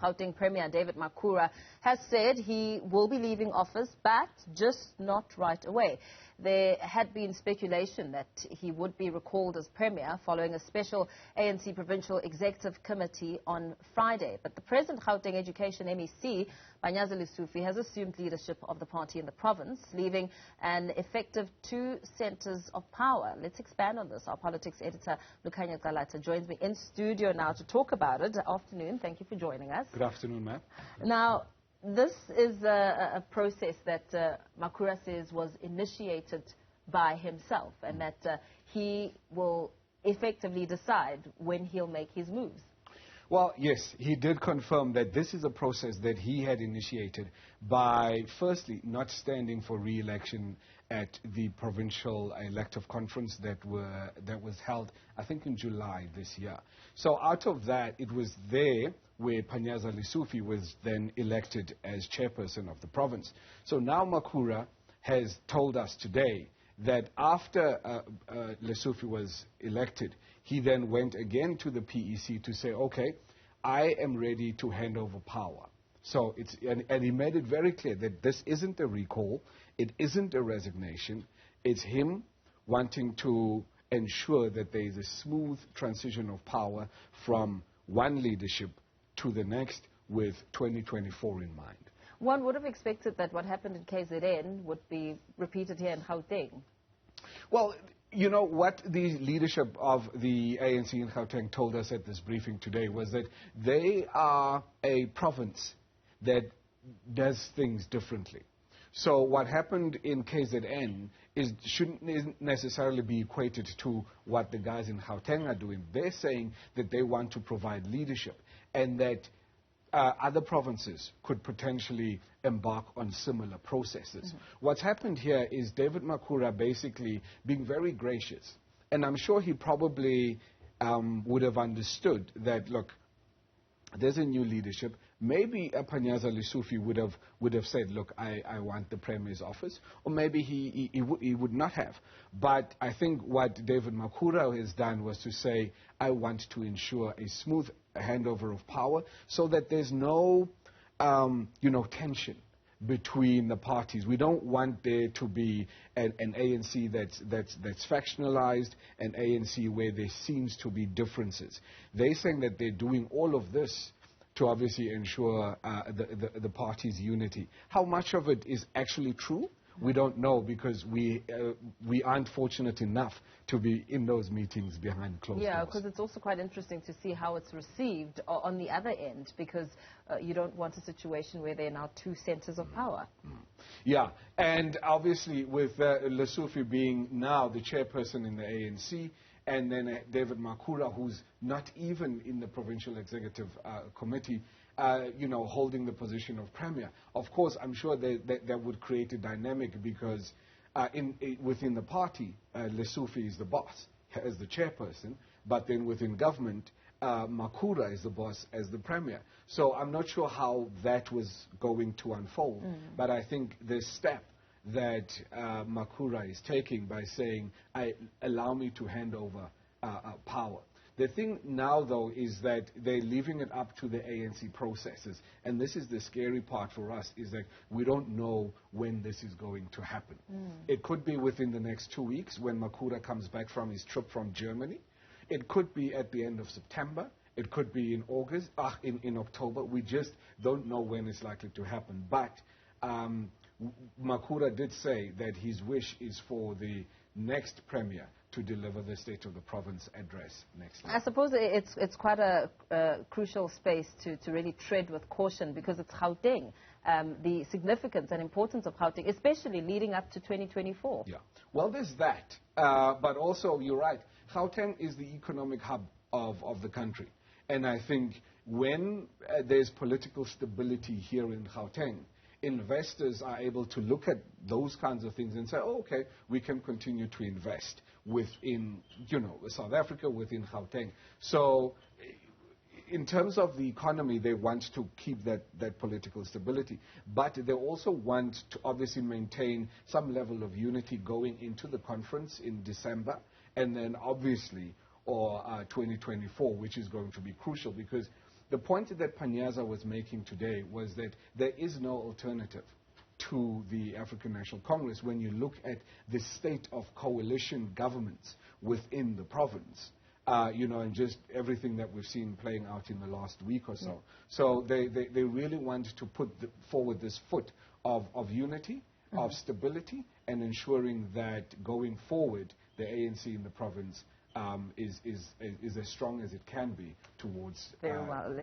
Gauteng Premier David Makhura has said he will be leaving office, but just not right away. There had been speculation that he would be recalled as Premier following a special ANC Provincial Executive Committee on Friday. But the present Gauteng Education MEC, Panyaza Lesufi, has assumed leadership of the party in the province, leaving an effective 2 centres of power. Let's expand on this. Our politics editor, Lukhanyo Calata, joins me in studio now to talk about it. Afternoon. Thank you for joining us. Good afternoon, ma'am. Now, this is a process that Makhura says was initiated by himself and that he will effectively decide when he'll make his moves. Well, yes, he did confirm that this is a process that he had initiated by, firstly, not standing for re-election at the provincial elective conference that was held, I think, in July this year. So out of that, it was there where Panyaza Lesufi was then elected as chairperson of the province. So now Makhura has told us today that after Lesufi was elected, he then went again to the PEC to say, okay, I am ready to hand over power. So and he made it very clear that this isn't a recall, it isn't a resignation, it's him wanting to ensure that there is a smooth transition of power from one leadership to the next with 2024 in mind. One would have expected that what happened in KZN would be repeated here in Gauteng. Well, you know, what the leadership of the ANC in Gauteng told us at this briefing today was that they are a province that does things differently. So what happened in KZN shouldn't necessarily be equated to what the guys in Gauteng are doing. They're saying that they want to provide leadership and that other provinces could potentially embark on similar processes. Mm-hmm. What's happened here is David Makhura basically being very gracious. And I'm sure he probably would have understood that, look, there's a new leadership. Maybe Panyaza Lesufi would have said, look, I want the Premier's office. Or maybe he would not have. But I think what David Makhura has done was to say, I want to ensure a smooth handover of power so that there's no, tension between the parties. We don't want there to be an ANC that's factionalized, an ANC where there seems to be differences. They're saying that they're doing all of this to obviously ensure the party's unity. How much of it is actually true? We don't know because we aren't fortunate enough to be in those meetings behind closed doors. Yeah, because it's also quite interesting to see how it's received on the other end, because you don't want a situation where there are now 2 centres of power. Yeah, and obviously with Lesufi being now the chairperson in the ANC, and then David Makhura, who's not even in the Provincial Executive Committee, holding the position of Premier. Of course, I'm sure that would create a dynamic because within the party, Lesufi is the boss as the chairperson, but then within government, Makhura is the boss as the Premier. So I'm not sure how that was going to unfold, but I think this step that Makhura is taking by saying, allow me to hand over power. The thing now, though, is that they're leaving it up to the ANC processes. And this is the scary part for us, is that we don't know when this is going to happen. It could be within the next 2 weeks when Makhura comes back from his trip from Germany. It could be at the end of September. It could be in August, in October. We just don't know when it's likely to happen. But Makhura did say that his wish is for the next Premier to deliver the State of the Province address next year. I suppose it's quite a crucial space to really tread with caution because it's Gauteng, the significance and importance of Gauteng, especially leading up to 2024. Yeah, well, there's that. But also, you're right, Gauteng is the economic hub of the country. And I think when there's political stability here in Gauteng, investors are able to look at those kinds of things and say, oh, okay, we can continue to invest within, South Africa, within Gauteng. So in terms of the economy, they want to keep that political stability. But they also want to obviously maintain some level of unity going into the conference in December. And then obviously, or 2024, which is going to be crucial because the point that Panyaza was making today was that there is no alternative to the African National Congress when you look at the state of coalition governments within the province. And just everything that we've seen playing out in the last week or so. Yeah. So they really want to put forward this foot of unity, of stability, and ensuring that going forward, the ANC in the province is as strong as it can be towards... Very well.